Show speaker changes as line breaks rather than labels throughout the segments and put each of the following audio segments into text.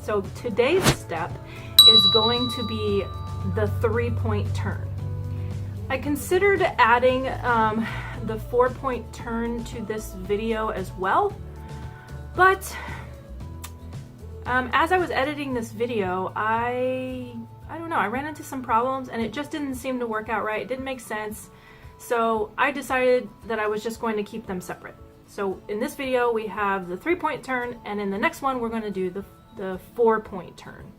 So today's step is going to be the 3-point turn. I considered adding the 4-point turn to this video as well, but as I was editing this video, I don't know, I ran into some problems and it just didn't seem to work out right. It didn't make sense. So I decided that I was just going to keep them separate. So in this video we have the 3-point turn, and in the next one we're going to do the 4-point turn.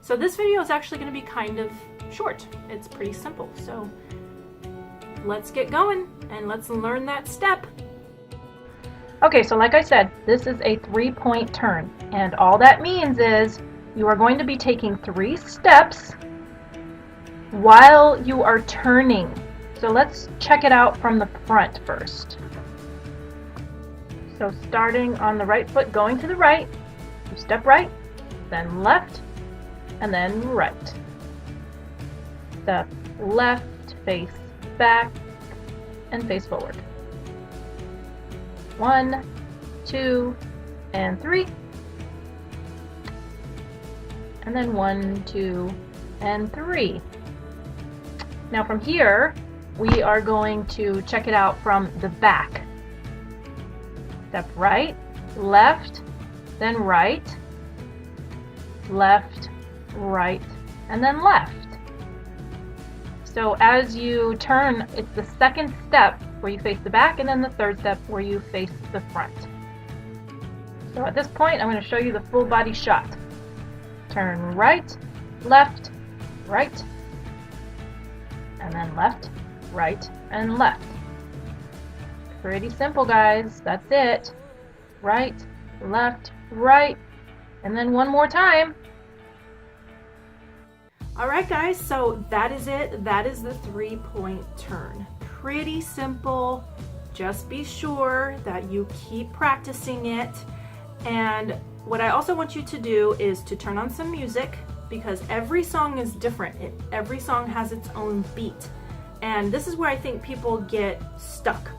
So this video is actually going to be kind of short. It's pretty simple. So let's get going and let's learn that step. Okay, so like I said, this is a 3-point turn, and all that means is you are going to be taking 3 steps while you are turning. So let's check it out from the front first. So starting on the right foot, going to the right, you step right, then left, and then right. Step left, face back, and face forward. 1, 2, and 3. And then 1, 2, and 3. Now from here, we are going to check it out from the back. Step right, left, then right, left, right, and then left. So as you turn, it's the second step where you face the back, and then the third step where you face the front. So at this point, I'm going to show you the full body shot. Turn right, left, right, and then left, right, and left. Pretty simple, guys. That's it. Right, left, right, and then one more time. Alright guys, so that is it. That is the 3-point turn. Pretty simple. Just be sure that you keep practicing it. And what I also want you to do is to turn on some music, because every song is different. Every song has its own beat. And this is where I think people get stuck.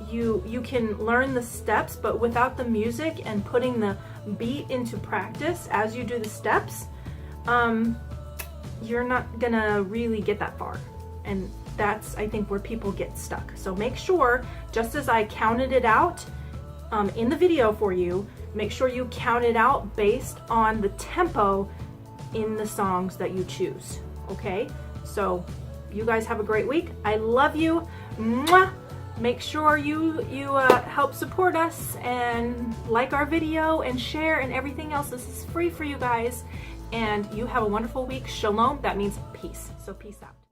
You can learn the steps, but without the music and putting the beat into practice as you do the steps, you're not gonna really get that far. And that's, I think, where people get stuck. So make sure, just as I counted it out in the video for you, make sure you count it out based on the tempo in the songs that you choose. Okay? So you guys have a great week. I love you. Mwah! Make sure you help support us and like our video and share and everything else. This is free for you guys. And you have a wonderful week. Shalom, that means peace. So peace out.